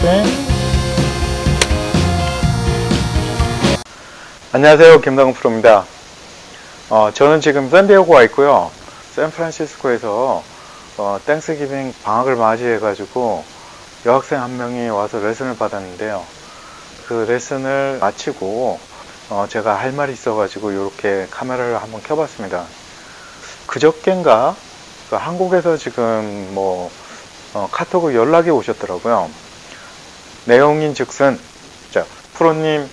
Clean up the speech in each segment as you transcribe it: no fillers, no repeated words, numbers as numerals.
백스윙. 안녕하세요, 김동훈 프로입니다. 저는 지금 샌디에고에 와 있고요. 샌프란시스코에서 땡스기빙 방학을 맞이해 가지고 여학생 한 명이 와서 레슨을 받았는데요. 그 레슨을 마치고 제가 할 말이 있어 가지고 이렇게 카메라를 한번 켜봤습니다. 그저껜가 한국에서 지금 카톡으로 연락이 오셨더라고요. 내용인즉슨, 자, 프로님,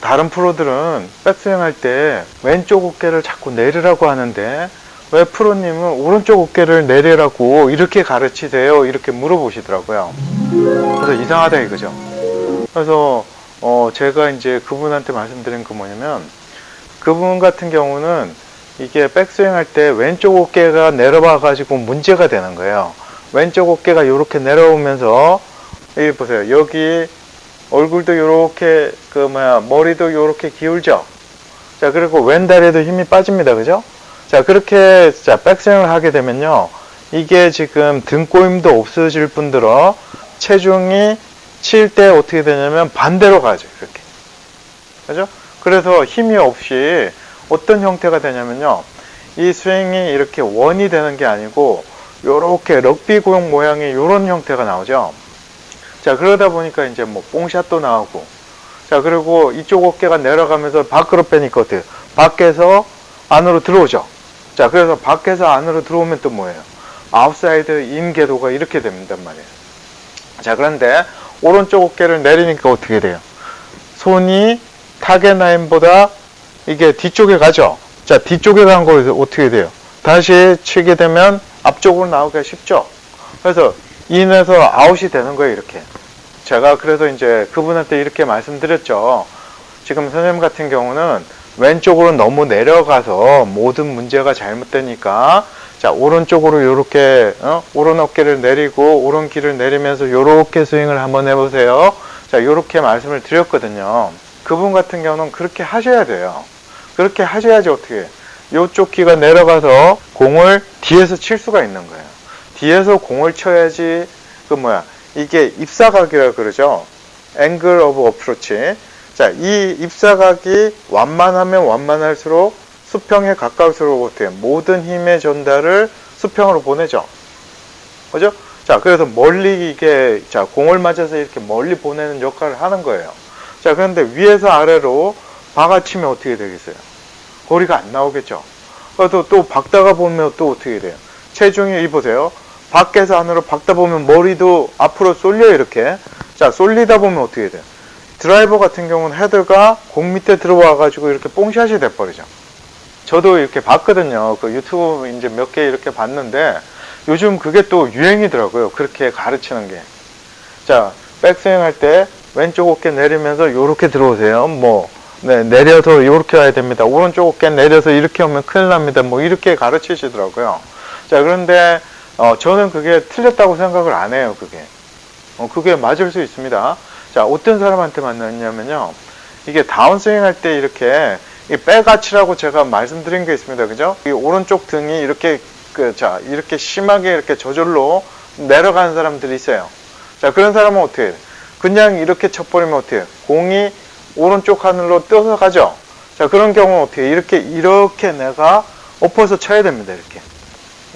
다른 프로들은 백스윙 할 때 왼쪽 어깨를 자꾸 내리라고 하는데 왜 프로님은 오른쪽 어깨를 내리라고 이렇게 가르치세요? 이렇게 물어보시더라고요. 그래서 이상하다 이거죠. 그래서 제가 이제 그분한테 말씀드린 거 뭐냐면, 그분 같은 경우는 이게 백스윙 할 때 왼쪽 어깨가 내려와 가지고 문제가 되는 거예요. 왼쪽 어깨가 이렇게 내려오면서, 여기 보세요. 여기 얼굴도 요렇게 머리도 요렇게 기울죠. 자, 그리고 왼다리에도 힘이 빠집니다. 그죠? 자, 그렇게 백스윙을 하게 되면요, 이게 지금 등꼬임도 없어질 뿐더러 체중이 칠 때 어떻게 되냐면 반대로 가죠. 이렇게. 그죠? 그래서 힘이 없이 어떤 형태가 되냐면요, 이 스윙이 이렇게 원이 되는 게 아니고 요렇게 럭비 공 모양의 요런 형태가 나오죠. 자, 그러다 보니까 이제 뽕샷도 나오고, 자, 그리고 이쪽 어깨가 내려가면서 밖으로 빼니까 어때요? 밖에서 안으로 들어오죠. 자, 그래서 밖에서 안으로 들어오면 또 뭐예요? 아웃사이드 인 궤도가 이렇게 된단 말이에요. 자, 그런데 오른쪽 어깨를 내리니까 어떻게 돼요? 손이 타겟 라인보다 이게 뒤쪽에 가죠. 자, 뒤쪽에 간 거 어떻게 돼요? 다시 치게 되면 앞쪽으로 나오기가 쉽죠. 그래서 인해서 아웃이 되는 거예요, 이렇게. 제가 그래서 이제 그분한테 이렇게 말씀드렸죠. 지금 선생님 같은 경우는 왼쪽으로 너무 내려가서 모든 문제가 잘못되니까, 자, 오른쪽으로 요렇게 오른 어깨를 내리고 오른 귀를 내리면서 요렇게 스윙을 한번 해보세요. 자, 요렇게 말씀을 드렸거든요. 그분 같은 경우는 그렇게 하셔야 돼요. 그렇게 하셔야지 어떻게 해요? 요쪽 귀가 내려가서 공을 뒤에서 칠 수가 있는 거예요. 뒤에서 공을 쳐야지, 이게 입사각이라 그러죠. 앵글 오브 어프로치. 자, 이 입사각이 완만하면 완만할수록 수평에 가까울수록 어떻게 해요? 모든 힘의 전달을 수평으로 보내죠. 그죠? 자, 그래서 멀리 자, 공을 맞아서 이렇게 멀리 보내는 역할을 하는 거예요. 자, 그런데 위에서 아래로 박아치면 어떻게 되겠어요? 거리가 안 나오겠죠. 그래서 또 박다가 보면 또 어떻게 돼요? 체중이, 보세요. 밖에서 안으로 박다 보면 머리도 앞으로 쏠려요, 이렇게. 자, 쏠리다 보면 어떻게 돼요? 드라이버 같은 경우는 헤드가 공 밑에 들어와 가지고 이렇게 뽕샷이 돼버리죠. 저도 이렇게 봤거든요. 그 유튜브 이제 몇 개 이렇게 봤는데 요즘 그게 또 유행이더라고요. 그렇게 가르치는 게. 자, 백스윙 할 때 왼쪽 어깨 내리면서 요렇게 들어오세요. 내려서 요렇게 와야 됩니다. 오른쪽 어깨 내려서 이렇게 오면 큰일 납니다. 이렇게 가르치시더라고요. 자, 그런데 저는 그게 틀렸다고 생각을 안 해요, 그게 맞을 수 있습니다. 자, 어떤 사람한테 만났냐면요, 이게 다운스윙 할 때 이렇게 백아치라고 제가 말씀드린 게 있습니다. 그죠? 이 오른쪽 등이 이렇게, 이렇게 심하게 이렇게 저절로 내려가는 사람들이 있어요. 자, 그런 사람은 어떻게 해요? 그냥 이렇게 쳐버리면 어떻게 해요? 공이 오른쪽 하늘로 떠서 가죠? 자, 그런 경우는 어떻게 해요? 이렇게 내가 엎어서 쳐야 됩니다, 이렇게.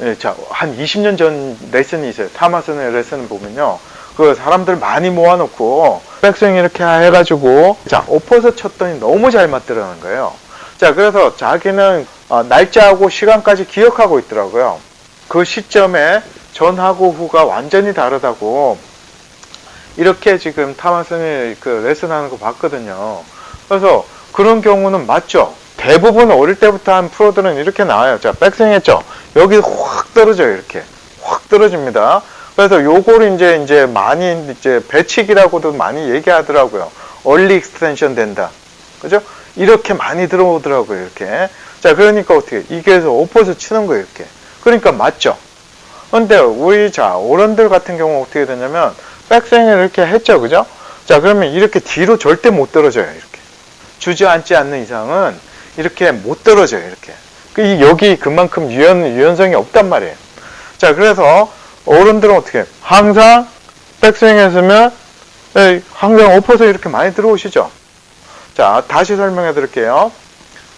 예, 자, 한 20년 전 레슨이 있어요. 타마슨의 레슨을 보면요, 그 사람들 많이 모아놓고 백스윙 이렇게 해가지고, 자, 엎어서 쳤더니 너무 잘 맞더라는 거예요. 자, 그래서 자기는 날짜하고 시간까지 기억하고 있더라고요. 그 시점에 전하고 후가 완전히 다르다고 이렇게 지금 타마슨이 그 레슨하는 거 봤거든요. 그래서 그런 경우는 맞죠. 대부분 어릴 때부터 한 프로들은 이렇게 나와요. 자, 백스윙 했죠. 여기 확 떨어져요. 이렇게 확 떨어집니다. 그래서 요거를 이제 많이 배치기라고도 많이 얘기하더라고요. 얼리 익스텐션 된다. 그죠? 이렇게 많이 들어오더라고요. 이렇게. 자, 그러니까 어떻게 이게서 엎어서 치는 거예요. 이렇게. 그러니까 맞죠. 근데 우리 어른들 같은 경우 어떻게 되냐면 백스윙을 이렇게 했죠. 그죠? 자, 그러면 이렇게 뒤로 절대 못 떨어져요. 이렇게. 주저앉지 않는 이상은 이렇게 못 떨어져요. 이렇게. 여기 그만큼 유연성이 없단 말이에요. 자, 그래서 어른들은 어떻게 해요? 항상 백스윙 했으면 항상 엎어서 이렇게 많이 들어오시죠. 자, 다시 설명해 드릴게요.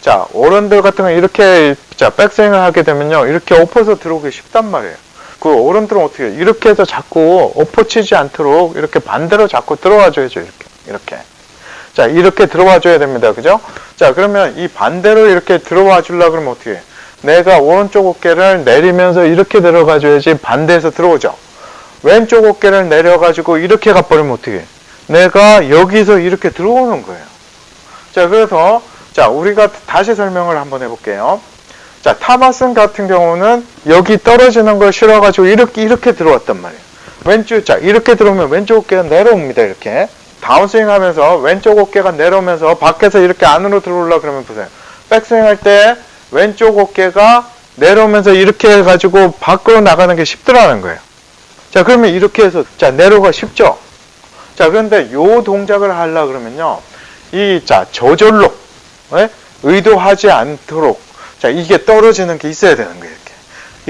자, 어른들 같은 경우 이렇게, 자, 백스윙을 하게 되면요, 이렇게 엎어서 들어오기 쉽단 말이에요. 그 어른들은 어떻게 해요? 이렇게 해서 자꾸 엎어치지 않도록 이렇게 반대로 자꾸 들어와줘야죠. 이렇게. 자, 이렇게 들어와줘야 됩니다. 그죠? 자, 그러면 이 반대로 이렇게 들어와 주려고 그러면 어떻게 해요? 내가 오른쪽 어깨를 내리면서 이렇게 들어가줘야지 반대에서 들어오죠. 왼쪽 어깨를 내려가지고 이렇게 가버리면 어떻게 해요? 내가 여기서 이렇게 들어오는 거예요. 자, 그래서, 자, 우리가 다시 설명을 한번 해볼게요. 자, 타마슨 같은 경우는 여기 떨어지는 걸 싫어가지고 이렇게 들어왔단 말이에요. 왼쪽, 자, 이렇게 들어오면 왼쪽 어깨가 내려옵니다. 이렇게. 다운스윙 하면서 왼쪽 어깨가 내려오면서 밖에서 이렇게 안으로 들어오려고 그러면 보세요. 백스윙 할 때 왼쪽 어깨가 내려오면서 이렇게 해가지고 밖으로 나가는 게 쉽더라는 거예요. 자, 그러면 이렇게 해서, 자, 내려가 쉽죠? 자, 그런데 요 동작을 하려고 그러면요. 자, 저절로, 의도하지 않도록, 자, 이게 떨어지는 게 있어야 되는 거예요, 이렇게.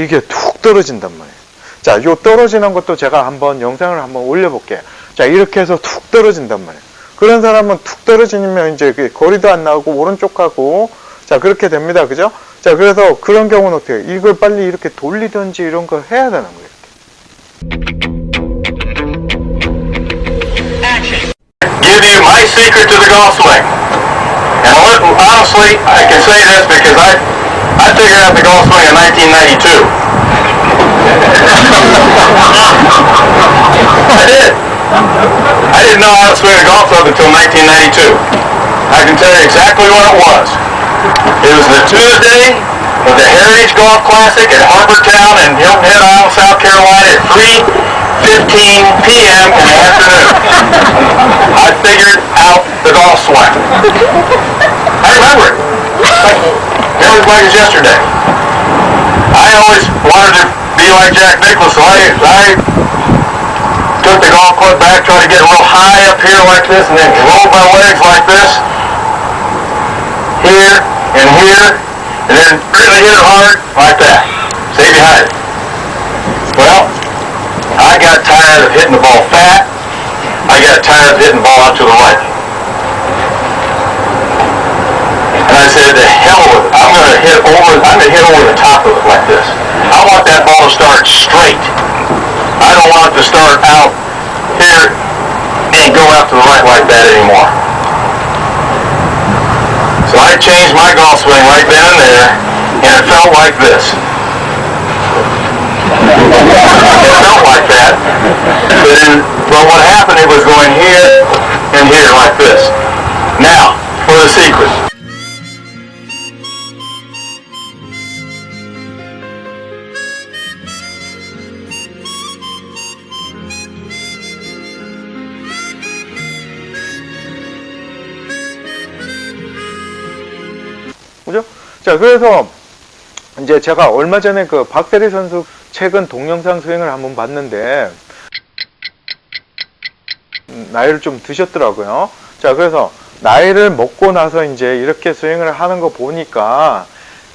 이게 툭 떨어진단 말이에요. 자, 요 떨어지는 것도 제가 한번 영상을 한번 올려볼게요. 자, 이렇게 해서 툭 떨어진단 말이에요. 그런 사람은 툭 떨어지면 이제 거리도 안 나오고 오른쪽 가고, 자, 그렇게 됩니다. 그죠? 자, 그래서 그런 경우는 어떻게 해요? 이걸 빨리 이렇게 돌리든지 이런 거 해야 되는 거예요. Give you my secret to the golf swing. And honestly, I can say this because I figured out the golf swing in 1992. I did. I didn't know how to swing a golf club until 1992. I can tell you exactly what it was. It was the Tuesday of the Heritage Golf Classic at Harbortown in Hilton Head Island, South Carolina at 3:15 p.m. in the afternoon. I figured out the golf swing. I remember it. It was like it was yesterday. I always wanted to be like Jack Nicklaus, so I took the golf club back, tried to get real high up here like this, and then rolled my legs like this, here, and then really hit it hard like that. Stay behind it. Well, I got tired of hitting the ball fat. I got tired of hitting the ball out to the right. And I said, to hell with it. I'm gonna hit over the top of it like this. I want that ball to start straight. I don't want it to start out here and go out to the right like that anymore. So I changed my golf swing right then and there, and it felt like this. It felt like that. But what happened, it was going here and here like this. Now, for the secret. 그죠? 자, 그래서 이제 제가 얼마 전에 그 박세리 선수 최근 동영상 스윙을 한번 봤는데 나이를 좀 드셨더라고요. 자, 그래서 나이를 먹고 나서 이제 이렇게 스윙을 하는 거 보니까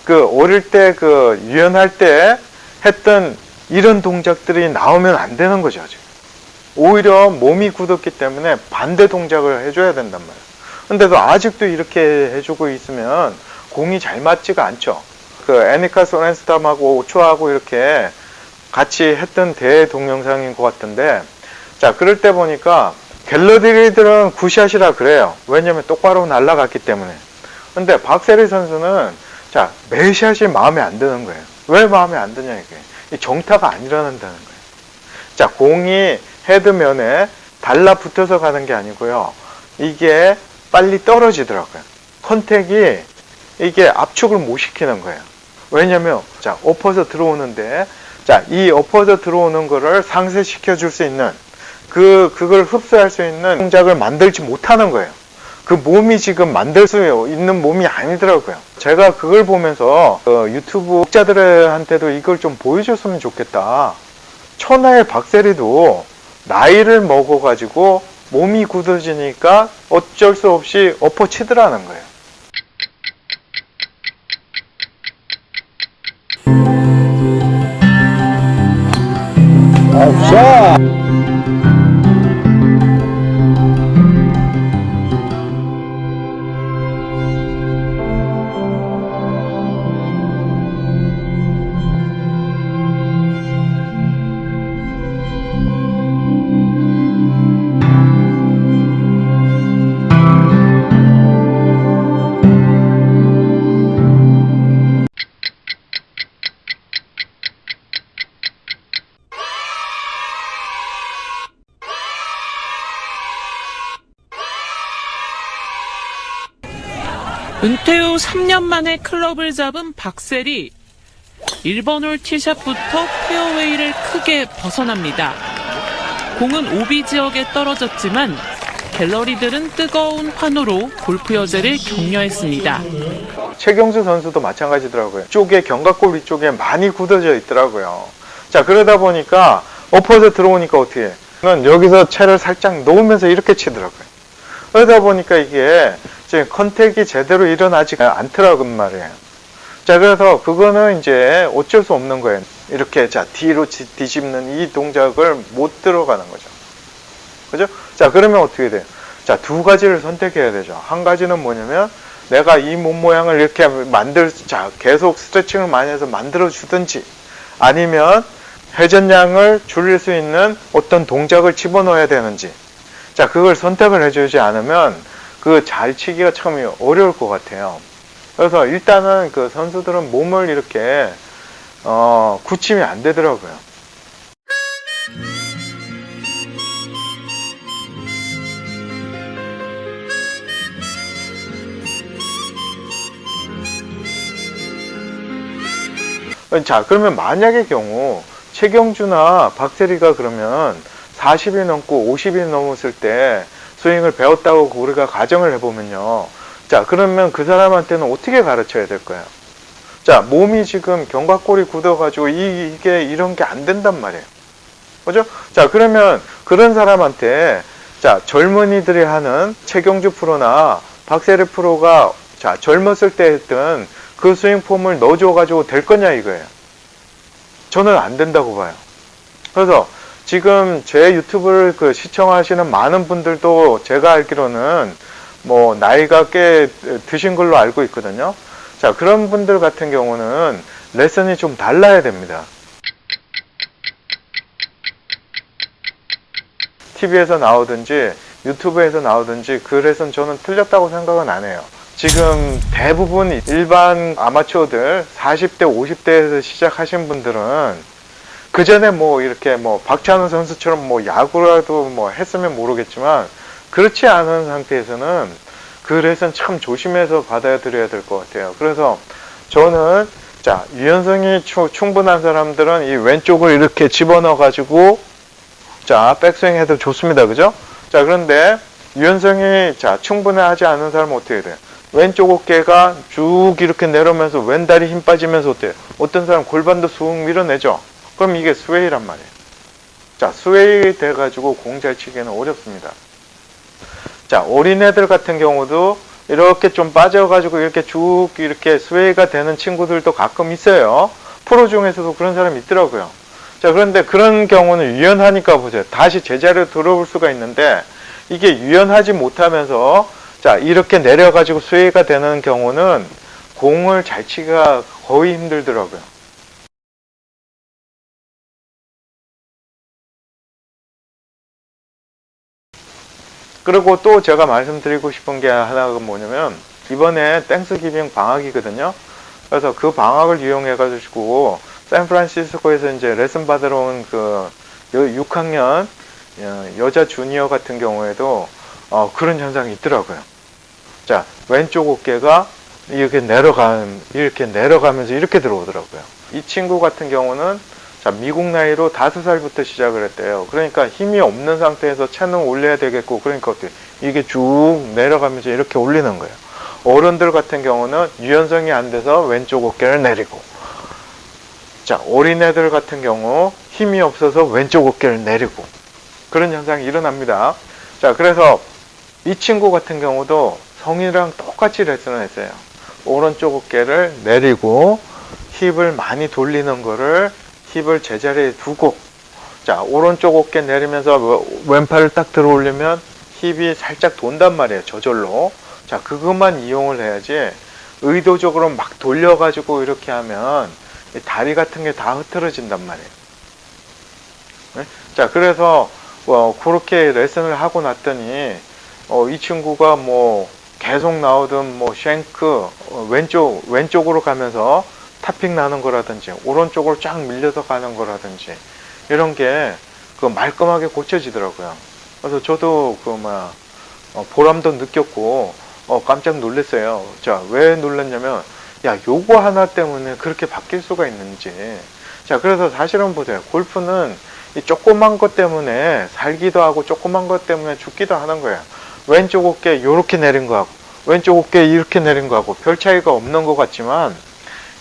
그 어릴 때 그 유연할 때 했던 이런 동작들이 나오면 안 되는 거죠. 오히려 몸이 굳었기 때문에 반대 동작을 해줘야 된단 말이에요. 근데도 아직도 이렇게 해주고 있으면 공이 잘 맞지가 않죠. 그 애니카 소렌스탐하고 오초하고 이렇게 같이 했던 대회 동영상인 것 같은데, 자, 그럴 때 보니까 갤러리들은 굿샷이라 그래요. 왜냐면 똑바로 날아갔기 때문에. 근데 박세리 선수는 자, 매샷이 마음에 안 드는 거예요. 왜 마음에 안 드냐 이게. 이 정타가 안 일어난다는 거예요. 자, 공이 헤드면에 달라붙어서 가는 게 아니고요. 이게 빨리 떨어지더라고요. 컨택이 이게 압축을 못 시키는 거예요. 왜냐면 자, 엎어서 들어오는데, 자, 이 엎어서 들어오는 거를 상쇄시켜 줄 수 있는 그걸 흡수할 수 있는 동작을 만들지 못하는 거예요. 그 몸이 지금 만들 수 있는 몸이 아니더라고요. 제가 그걸 보면서 유튜브 독자들한테도 이걸 좀 보여줬으면 좋겠다. 천하의 박세리도 나이를 먹어가지고 몸이 굳어지니까 어쩔 수 없이 엎어치더라는 거예요. 옵션 은퇴 후 3년 만에 클럽을 잡은 박세리. 1번 홀 티샷부터 페어웨이를 크게 벗어납니다. 공은 오비 지역에 떨어졌지만 갤러리들은 뜨거운 환호로 골프 여제를 격려했습니다. 최경주 선수도 마찬가지더라고요. 쪽에 견갑골 위쪽에 많이 굳어져 있더라고요. 자, 그러다 보니까 엎어져 들어오니까 어떻게 해? 여기서 채를 살짝 놓으면서 이렇게 치더라고요. 그러다 보니까 이게 지금 컨택이 제대로 일어나지 않더라고 말이에요. 자, 그래서 그거는 이제 어쩔 수 없는 거예요. 이렇게 자 뒤로 뒤집는 이 동작을 못 들어가는 거죠. 그죠? 자, 그러면 어떻게 돼요? 자, 두 가지를 선택해야 되죠. 한 가지는 뭐냐면 내가 이 몸 모양을 이렇게 자, 계속 스트레칭을 많이 해서 만들어 주든지, 아니면 회전량을 줄일 수 있는 어떤 동작을 집어넣어야 되는지, 자, 그걸 선택을 해주지 않으면 그 잘 치기가 참 어려울 것 같아요. 그래서 일단은 그 선수들은 몸을 이렇게 굳히면 안 되더라고요. 자, 그러면 만약의 경우 최경주나 박세리가 그러면 40이 넘고 50이 넘었을 때 스윙을 배웠다고 우리가 가정을 해보면요. 자, 그러면 그 사람한테는 어떻게 가르쳐야 될까요? 자, 몸이 지금 견갑골이 굳어가지고 이게 이런 게 안 된단 말이에요. 그죠? 자, 그러면 그런 사람한테 자, 젊은이들이 하는 최경주 프로나 박세리 프로가 자, 젊었을 때 했던 그 스윙 폼을 넣어줘가지고 될 거냐 이거예요. 저는 안 된다고 봐요. 그래서 지금 제 유튜브를 시청하시는 많은 분들도 제가 알기로는 뭐 나이가 꽤 드신 걸로 알고 있거든요. 자, 그런 분들 같은 경우는 레슨이 좀 달라야 됩니다. TV에서 나오든지 유튜브에서 나오든지 그 레슨 저는 틀렸다고 생각은 안 해요. 지금 대부분 일반 아마추어들 40대 50대에서 시작하신 분들은 그 전에 뭐 이렇게 뭐 박찬호 선수처럼 뭐 야구라도 뭐 했으면 모르겠지만 그렇지 않은 상태에서는 그 레슨 참 조심해서 받아야 드려야 될 것 같아요. 그래서 저는 자, 유연성이 충분한 사람들은 이 왼쪽을 이렇게 집어넣어 가지고 자, 백스윙 해도 좋습니다. 그죠? 자, 그런데 유연성이 자, 충분하지 않은 사람은 어떻게 돼요? 왼쪽 어깨가 쭉 이렇게 내려오면서 왼다리 힘 빠지면서 어때요? 어떤 사람 골반도 쑥 밀어내죠? 그럼 이게 스웨이란 말이에요. 자, 스웨이 돼가지고 공 잘 치기는 어렵습니다. 자, 어린애들 같은 경우도 이렇게 좀 빠져가지고 이렇게 쭉 이렇게 스웨이가 되는 친구들도 가끔 있어요. 프로 중에서도 그런 사람이 있더라고요. 자, 그런데 그런 경우는 유연하니까 보세요. 다시 제자리로 들어올 수가 있는데 이게 유연하지 못하면서 자, 이렇게 내려가지고 스웨이가 되는 경우는 공을 잘 치기가 거의 힘들더라고요. 그리고 또 제가 말씀드리고 싶은 게 하나가 뭐냐면 이번에 땡스기빙 방학이거든요. 그래서 그 방학을 이용해 가지고 샌프란시스코에서 이제 레슨 받으러 온 그 6학년 여자 주니어 같은 경우에도 그런 현상이 있더라고요. 자, 왼쪽 어깨가 이렇게 내려가면서 이렇게 들어오더라고요. 이 친구 같은 경우는 자, 미국 나이로 5살부터 시작을 했대요. 그러니까 힘이 없는 상태에서 채는 올려야 되겠고, 그러니까 어떻게 이게 쭉 내려가면서 이렇게 올리는 거예요. 어른들 같은 경우는 유연성이 안 돼서 왼쪽 어깨를 내리고, 자, 어린애들 같은 경우 힘이 없어서 왼쪽 어깨를 내리고, 그런 현상이 일어납니다. 자, 그래서 이 친구 같은 경우도 성인이랑 똑같이 레슨을 했어요. 오른쪽 어깨를 내리고 힙을 많이 돌리는 거를 힙을 제자리에 두고, 자, 오른쪽 어깨 내리면서 왼팔을 딱 들어 올리면 힙이 살짝 돈단 말이에요. 저절로. 자, 그것만 이용을 해야지 의도적으로 막 돌려가지고 이렇게 하면 다리 같은 게 다 흐트러진단 말이에요. 네? 자, 그래서 그렇게 레슨을 하고 났더니 이 친구가 뭐 계속 나오던 뭐 쉔크 왼쪽으로 가면서 탑핑 나는 거라든지 오른쪽으로 쫙 밀려서 가는 거라든지 이런 게 말끔하게 고쳐지더라고요. 그래서 저도 보람도 느꼈고 깜짝 놀랐어요. 자, 왜 놀랐냐면, 야, 요거 하나 때문에 그렇게 바뀔 수가 있는지. 자, 그래서 사실은 보세요. 골프는 이 조그만 것 때문에 살기도 하고 조그만 것 때문에 죽기도 하는 거예요. 왼쪽 어깨 요렇게 내린 거하고 왼쪽 어깨 이렇게 내린 거하고 별 차이가 없는 것 같지만,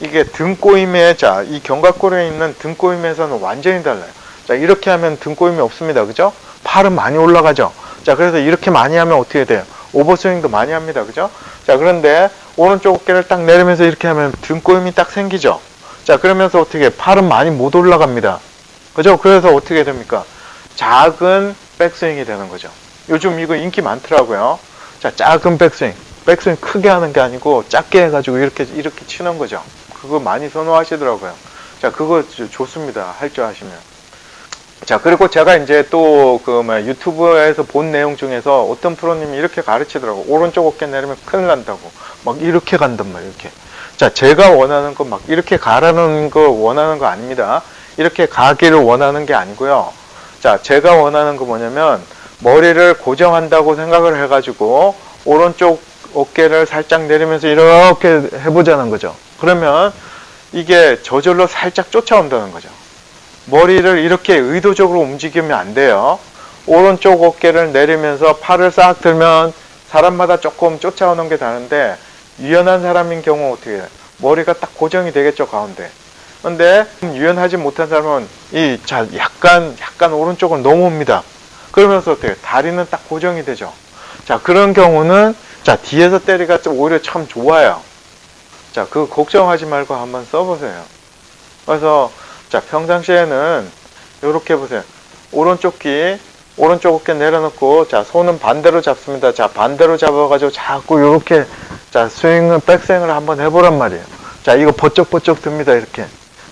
이게 등꼬임에, 자, 이 견갑골에 있는 등꼬임에서는 완전히 달라요. 자, 이렇게 하면 등꼬임이 없습니다. 그죠? 팔은 많이 올라가죠? 자, 그래서 이렇게 많이 하면 어떻게 돼요? 오버스윙도 많이 합니다. 그죠? 자, 그런데 오른쪽 어깨를 딱 내리면서 이렇게 하면 등꼬임이 딱 생기죠? 자, 그러면서 어떻게, 팔은 많이 못 올라갑니다. 그죠? 그래서 어떻게 됩니까? 작은 백스윙이 되는 거죠. 요즘 이거 인기 많더라고요. 자, 작은 백스윙. 백스윙 크게 하는 게 아니고 작게 해가지고 이렇게 치는 거죠. 그거 많이 선호하시더라고요. 자, 그거 좋습니다. 할 줄 아시면. 자, 그리고 제가 이제 또 유튜브에서 본 내용 중에서 어떤 프로님이 이렇게 가르치더라고. 오른쪽 어깨 내리면 큰일 난다고. 막 이렇게 간단 말이에요. 이렇게. 자, 제가 원하는 거 막 이렇게 가라는 거 원하는 거 아닙니다. 이렇게 가기를 원하는 게 아니고요. 자, 제가 원하는 거 뭐냐면, 머리를 고정한다고 생각을 해가지고 오른쪽 어깨를 살짝 내리면서 이렇게 해보자는 거죠. 그러면 이게 저절로 살짝 쫓아온다는 거죠. 머리를 이렇게 의도적으로 움직이면 안 돼요. 오른쪽 어깨를 내리면서 팔을 싹 들면 사람마다 조금 쫓아오는 게 다른데, 유연한 사람인 경우 어떻게 해요? 머리가 딱 고정이 되겠죠, 가운데. 근데 유연하지 못한 사람은 약간 오른쪽은 넘어옵니다. 그러면서 어떻게 해요? 다리는 딱 고정이 되죠. 자, 그런 경우는, 자, 뒤에서 때리가 오히려 참 좋아요. 자, 그거 걱정하지 말고 한번 써보세요. 그래서, 자, 평상시에는 이렇게 보세요. 오른쪽 어깨 내려놓고, 자, 손은 반대로 잡습니다. 자, 반대로 잡아가지고 자꾸 이렇게, 자, 백스윙을 한번 해보란 말이에요. 자, 이거 버쩍버쩍 듭니다. 이렇게.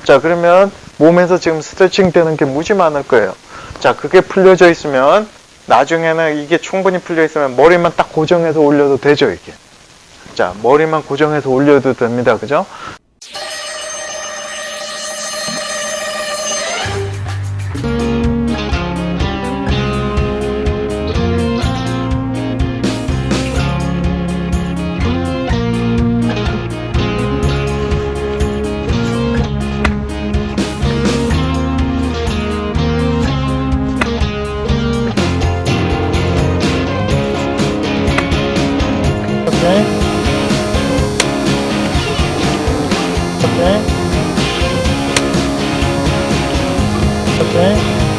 자, 그러면 몸에서 지금 스트레칭 되는 게 무지 많을 거예요. 자, 그게 풀려져 있으면, 나중에는 이게 충분히 풀려 있으면 머리만 딱 고정해서 올려도 되죠, 이게. 자, 머리만 고정해서 올려도 됩니다. 그죠? Okay. Okay. Okay.